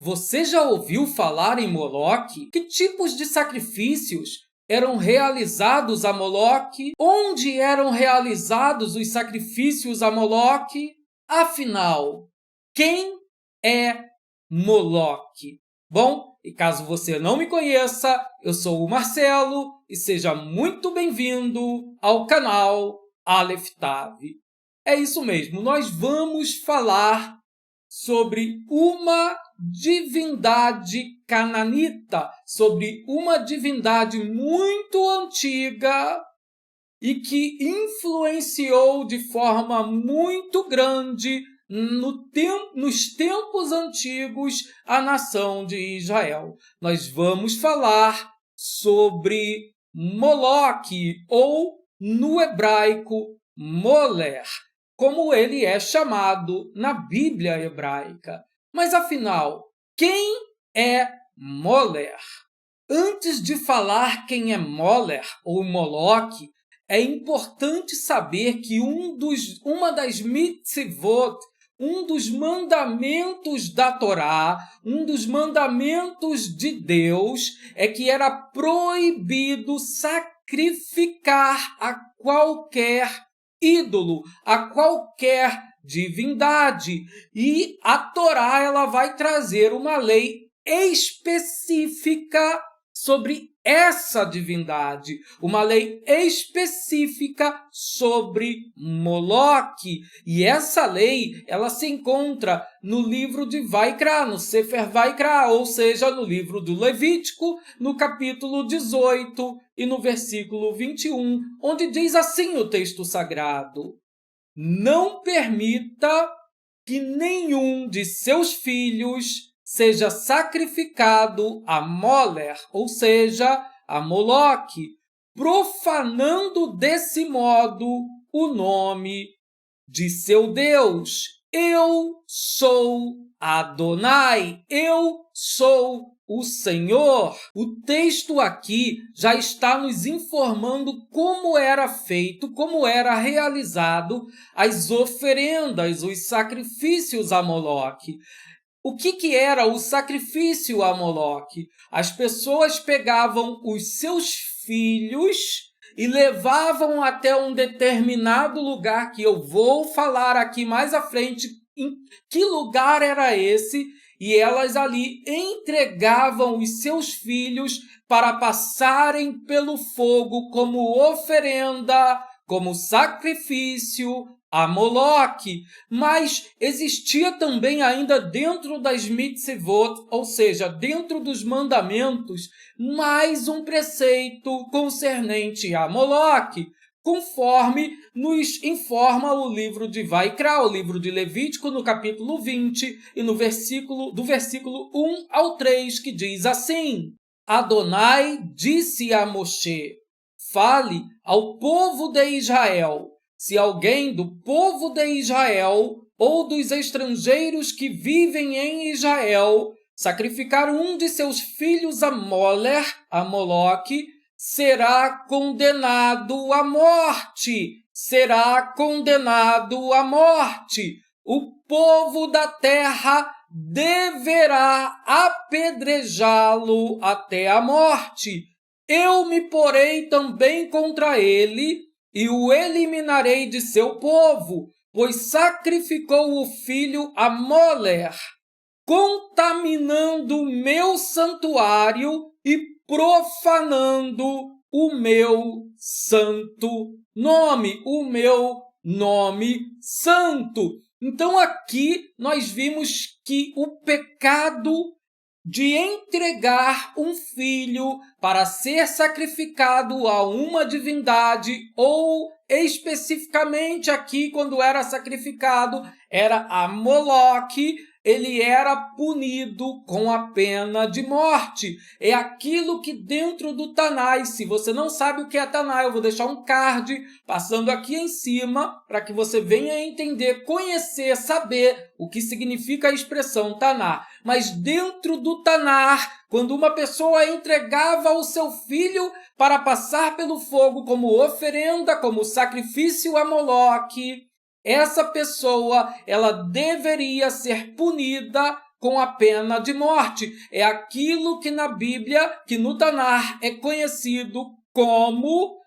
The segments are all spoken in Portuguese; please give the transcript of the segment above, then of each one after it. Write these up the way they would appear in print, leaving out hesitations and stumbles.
Você já ouviu falar em Moloque? Que tipos de sacrifícios eram realizados a Moloque? Onde eram realizados os sacrifícios a Moloque? Afinal, quem é Moloque? Bom, e caso você não me conheça, eu sou o Marcelo e seja muito bem-vindo ao canal Aleph Tav. É isso mesmo, nós vamos falar sobre uma divindade cananita, sobre uma divindade muito antiga e que influenciou de forma muito grande nos tempos antigos a nação de Israel. Nós vamos falar sobre Moloque, ou no hebraico Moler, como ele é chamado na Bíblia hebraica. Mas afinal, quem é Moler? Antes de falar quem é Moler ou Moloque, é importante saber que uma das mitzvot, um dos mandamentos da Torá, um dos mandamentos de Deus, é que era proibido sacrificar a qualquer ídolo, a qualquer divindade. E a Torá ela vai trazer uma lei específica sobre essa divindade, uma lei específica sobre Moloque. E essa lei, ela se encontra no livro de Vaikra, no Sefer Vaikra, ou seja, no livro do Levítico, no capítulo 18 e no versículo 21, onde diz assim o texto sagrado: não permita que nenhum de seus filhos seja sacrificado a Moler, ou seja, a Moloque, profanando desse modo o nome de seu Deus. Eu sou Adonai, eu sou o Senhor. O texto aqui já está nos informando como era feito, como era realizado as oferendas, os sacrifícios a Moloque. O que era o sacrifício a Moloque? As pessoas pegavam os seus filhos e levavam até um determinado lugar, que eu vou falar aqui mais à frente em que lugar era esse, e elas ali entregavam os seus filhos para passarem pelo fogo como oferenda, como sacrifício a Moloque. Mas existia também ainda dentro das mitzvot, ou seja, dentro dos mandamentos, mais um preceito concernente a Moloque, conforme nos informa o livro de Vaikra, o livro de Levítico, no capítulo 20, e do versículo 1 ao 3, que diz assim: Adonai disse a Moshe: fale ao povo de Israel. Se alguém do povo de Israel ou dos estrangeiros que vivem em Israel sacrificar um de seus filhos a Moler, a Moloque, será condenado à morte. Será condenado à morte. O povo da terra deverá apedrejá-lo até a morte. Eu me porei também contra ele e o eliminarei de seu povo, pois sacrificou o filho a Moler, contaminando o meu santuário e profanando o meu santo nome, o meu nome santo. Então aqui nós vimos que o pecado de entregar um filho para ser sacrificado a uma divindade, ou especificamente aqui quando era sacrificado, era a Moloque, ele era punido com a pena de morte. É aquilo que dentro do Tanai, se você não sabe o que é Tanai, eu vou deixar um card passando aqui em cima para que você venha entender, conhecer, saber o que significa a expressão Taná. Mas dentro do Tanar, quando uma pessoa entregava o seu filho para passar pelo fogo como oferenda, como sacrifício a Moloque, essa pessoa ela deveria ser punida com a pena de morte. É aquilo que na Bíblia, que no Tanar é conhecido como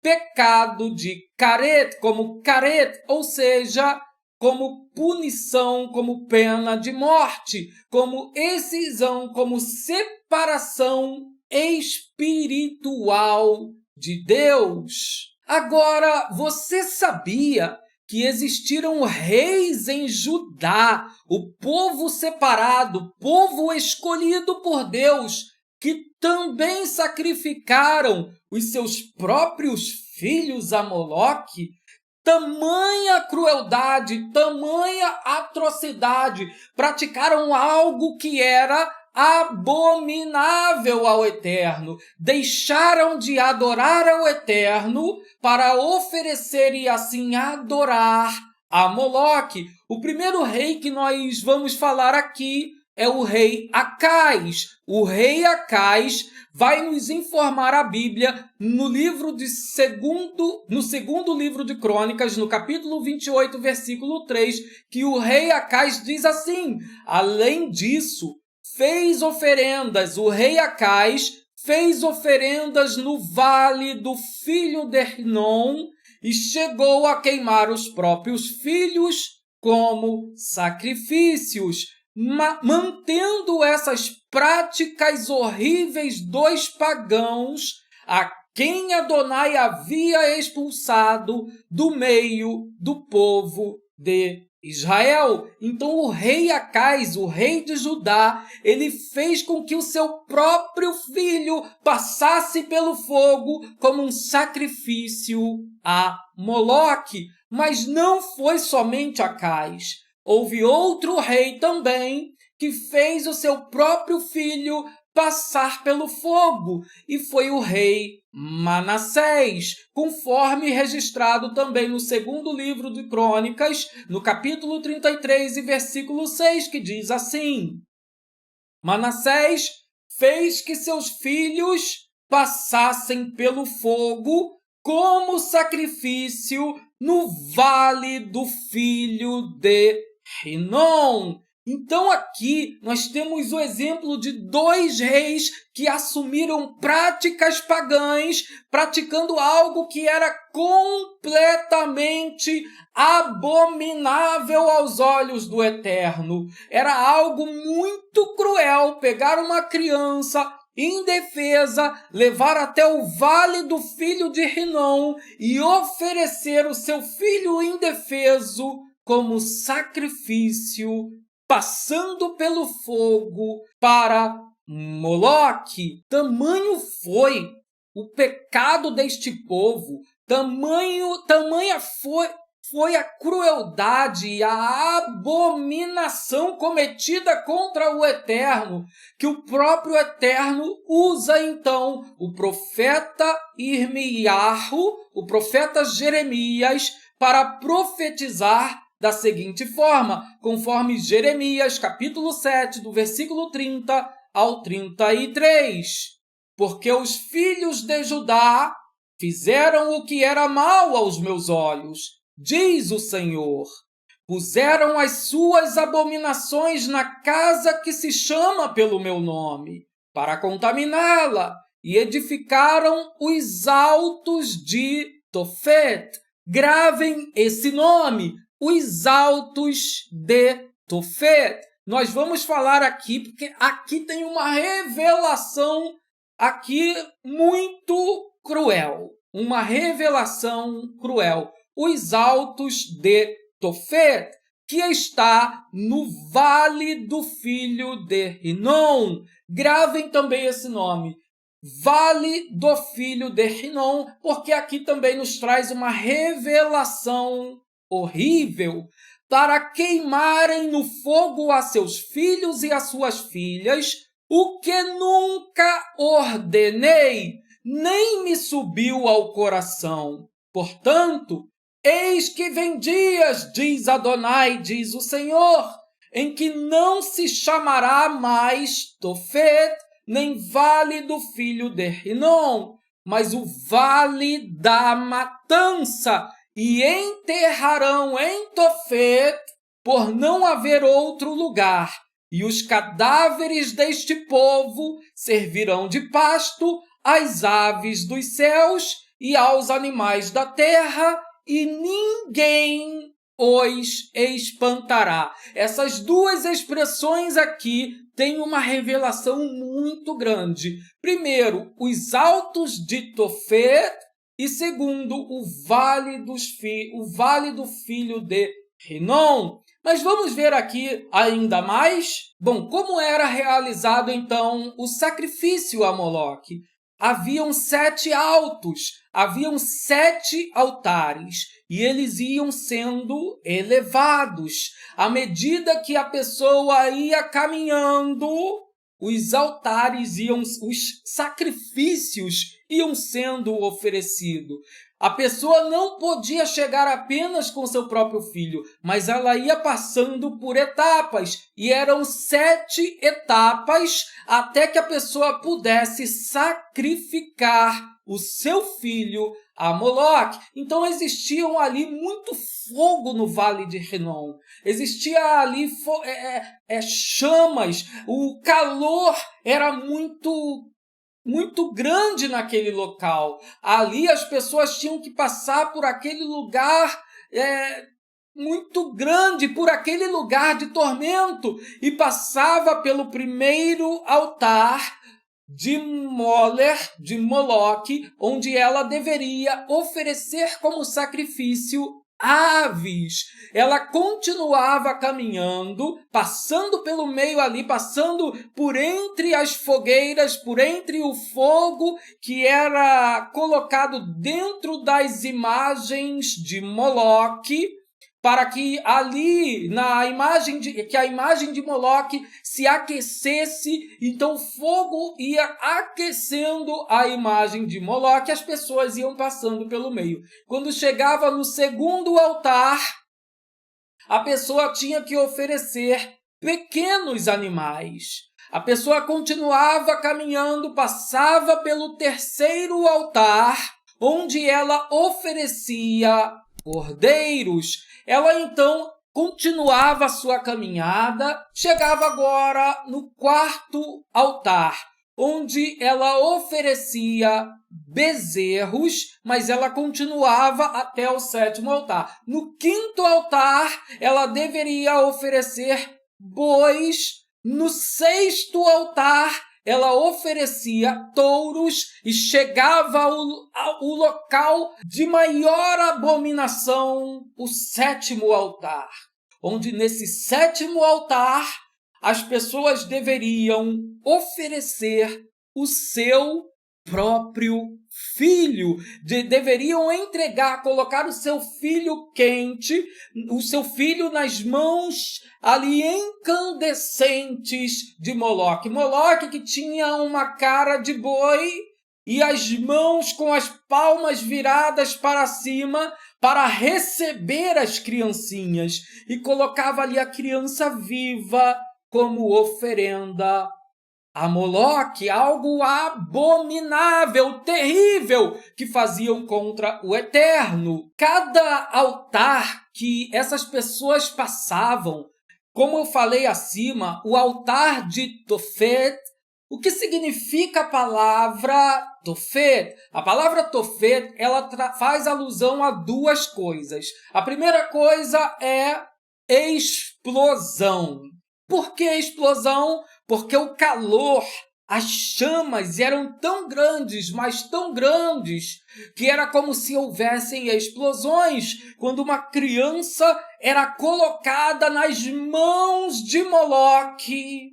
pecado de caret, como caret, ou seja, como punição, como pena de morte, como excisão, como separação espiritual de Deus. Agora, você sabia que existiram reis em Judá, o povo separado, o povo escolhido por Deus, que também sacrificaram os seus próprios filhos a Moloque? Tamanha crueldade, tamanha atrocidade, praticaram algo que era abominável ao Eterno. Deixaram de adorar ao Eterno para oferecer e assim adorar a Moloque. O primeiro rei que nós vamos falar aqui é o rei Acais. O rei Acais vai nos informar a Bíblia no segundo livro de Crônicas, no capítulo 28, versículo 3, que o rei Acais diz assim: além disso, fez oferendas, o rei Acais fez oferendas no vale do filho de Rinom e chegou a queimar os próprios filhos como sacrifícios, mantendo essas práticas horríveis dos pagãos, a quem Adonai havia expulsado do meio do povo de Israel. Então o rei Acais, o rei de Judá, ele fez com que o seu próprio filho passasse pelo fogo como um sacrifício a Moloque. Mas não foi somente Acais. Houve outro rei também que fez o seu próprio filho passar pelo fogo, e foi o rei Manassés, conforme registrado também no segundo livro de Crônicas, no capítulo 33 e versículo 6, que diz assim: Manassés fez que seus filhos passassem pelo fogo como sacrifício no vale do filho de Rinom. Então aqui nós temos o exemplo de dois reis que assumiram práticas pagãs, praticando algo que era completamente abominável aos olhos do Eterno. Era algo muito cruel pegar uma criança indefesa, levar até o vale do filho de Rinom e oferecer o seu filho indefeso como sacrifício, passando pelo fogo para Moloque. Tamanho foi o pecado deste povo, tamanha foi a crueldade e a abominação cometida contra o Eterno, que o próprio Eterno usa então o profeta Irmiarro, o profeta Jeremias, para profetizar da seguinte forma, conforme Jeremias, capítulo 7, do versículo 30 ao 33. Porque os filhos de Judá fizeram o que era mal aos meus olhos, diz o Senhor. Puseram as suas abominações na casa que se chama pelo meu nome, para contaminá-la, e edificaram os altos de Tofet. Gravem esse nome, os altos de Tofet. Nós vamos falar aqui, porque aqui tem uma revelação aqui muito cruel. Uma revelação cruel. Os altos de Tofet, que está no vale do filho de Rinom. Gravem também esse nome. Vale do filho de Rinom, porque aqui também nos traz uma revelação horrível, para queimarem no fogo a seus filhos e as suas filhas, o que nunca ordenei, nem me subiu ao coração. Portanto, eis que vem dias, diz Adonai, diz o Senhor, em que não se chamará mais Tofet, nem vale do filho de Rinom, mas o vale da matança, e enterrarão em Tofet, por não haver outro lugar, e os cadáveres deste povo servirão de pasto às aves dos céus e aos animais da terra, e ninguém os espantará. Essas duas expressões aqui têm uma revelação muito grande. Primeiro, os altos de Tofet, e segundo, o vale do filho de Rinom. Mas vamos ver aqui ainda mais. Bom, como era realizado então o sacrifício a Moloque? Haviam 7 altos, haviam 7 altares, e eles iam sendo elevados. À medida que a pessoa ia caminhando, os altares os sacrifícios iam sendo oferecidos. A pessoa não podia chegar apenas com seu próprio filho, mas ela ia passando por etapas, e eram 7 etapas até que a pessoa pudesse sacrificar o seu filho a Moloque. Então existiam ali muito fogo no Vale de Rinom, existia ali chamas, o calor era muito grande naquele local. Ali as pessoas tinham que passar por aquele lugar muito grande, por aquele lugar de tormento, e passava pelo primeiro altar de Moloque, onde ela deveria oferecer como sacrifício aves. Ela continuava caminhando, passando pelo meio ali, passando por entre as fogueiras, por entre o fogo que era colocado dentro das imagens de Moloque, para que ali a imagem de Moloque se aquecesse. Então o fogo ia aquecendo a imagem de Moloque, as pessoas iam passando pelo meio. Quando chegava no segundo altar, a pessoa tinha que oferecer pequenos animais. A pessoa continuava caminhando, passava pelo terceiro altar, onde ela oferecia cordeiros. Ela então continuava a sua caminhada, chegava agora no quarto altar, onde ela oferecia bezerros, mas ela continuava até o sétimo altar. No quinto altar, ela deveria oferecer bois. No sexto altar, ela oferecia touros, e chegava ao local de maior abominação, o sétimo altar, onde nesse sétimo altar as pessoas deveriam oferecer o seu próprio filho, deveriam entregar, colocar o seu filho quente, o seu filho nas mãos ali incandescentes de Moloque. Moloque, que tinha uma cara de boi e as mãos com as palmas viradas para cima para receber as criancinhas, e colocava ali a criança viva como oferenda a Moloque, algo abominável, terrível, que faziam contra o Eterno. Cada altar que essas pessoas passavam, como eu falei acima, o altar de Tofet. O que significa a palavra Tofet? A palavra Tofet, ela faz alusão a duas coisas. A primeira coisa é explosão. Por que explosão? Porque o calor, as chamas eram tão grandes, mas tão grandes, que era como se houvessem explosões. Quando uma criança era colocada nas mãos de Moloque,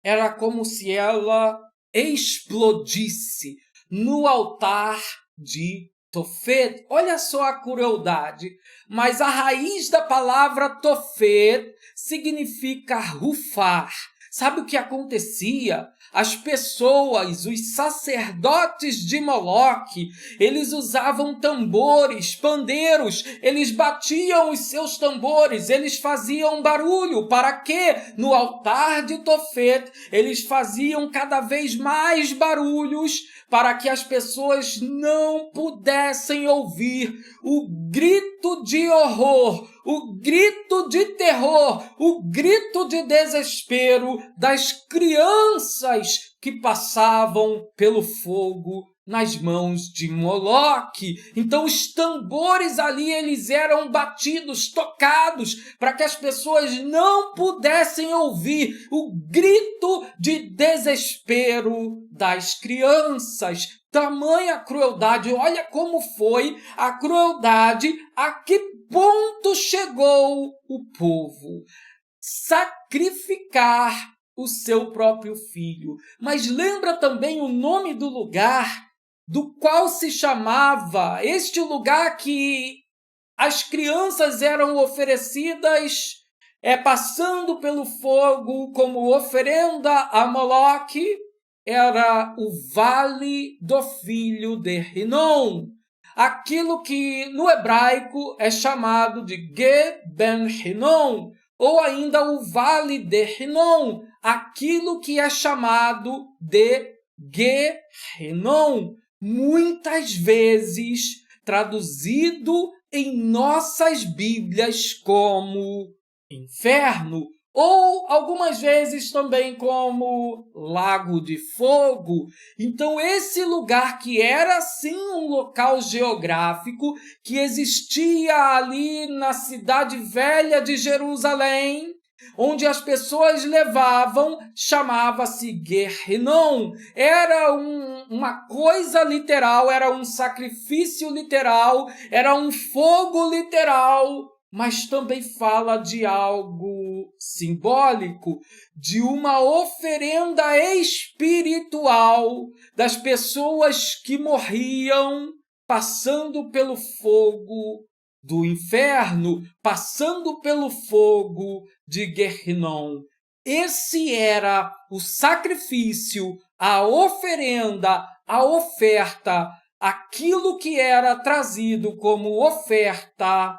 era como se ela explodisse no altar de Tofet. Olha só a crueldade. Mas a raiz da palavra Tofet significa rufar. Sabe o que acontecia? As pessoas, os sacerdotes de Moloque, eles usavam tambores, pandeiros, eles batiam os seus tambores, eles faziam barulho. Para quê? No altar de Tofet, eles faziam cada vez mais barulhos, para que as pessoas não pudessem ouvir o grito de horror, o grito de terror, o grito de desespero das crianças que passavam pelo fogo nas mãos de Moloque. Então os tambores ali eles eram batidos, tocados, para que as pessoas não pudessem ouvir o grito de desespero das crianças. Tamanha crueldade, olha como foi a crueldade, a que ponto chegou o povo. Sacrificar o seu próprio filho. Mas lembra também o nome do lugar do qual se chamava, este lugar que as crianças eram oferecidas passando pelo fogo como oferenda a Moloque, era o Vale do Filho de Rinom, aquilo que no hebraico é chamado de Ge Ben Rinom, ou ainda o Vale de Rinom, aquilo que é chamado de Ge Rinom, muitas vezes traduzido em nossas Bíblias como inferno, ou algumas vezes também como lago de fogo. Então esse lugar que era sim um local geográfico que existia ali na cidade velha de Jerusalém, onde as pessoas levavam, chamava-se Guerrinom. Era uma coisa literal, era um sacrifício literal, era um fogo literal, mas também fala de algo simbólico, de uma oferenda espiritual das pessoas que morriam passando pelo fogo do inferno, passando pelo fogo de Guerrinom. Esse era o sacrifício, a oferenda, a oferta, aquilo que era trazido como oferta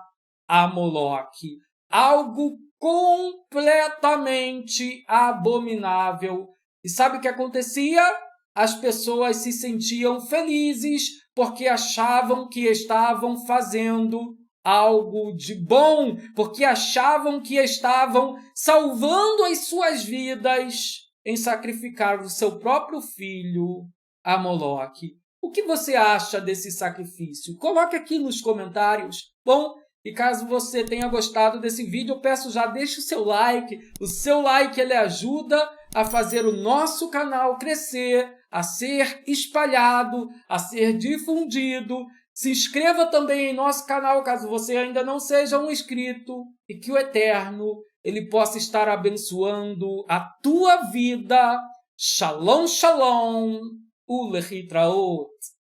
a Moloque. Algo completamente abominável. E sabe o que acontecia? As pessoas se sentiam felizes porque achavam que estavam fazendo algo de bom, porque achavam que estavam salvando as suas vidas em sacrificar o seu próprio filho a Moloque. O que você acha desse sacrifício? Coloque aqui nos comentários. Bom, e caso você tenha gostado desse vídeo, eu peço já deixe o seu like. O seu like ele ajuda a fazer o nosso canal crescer, a ser espalhado, a ser difundido. Se inscreva também em nosso canal, caso você ainda não seja um inscrito, e que o Eterno ele possa estar abençoando a tua vida. Shalom, shalom, ulehitraot.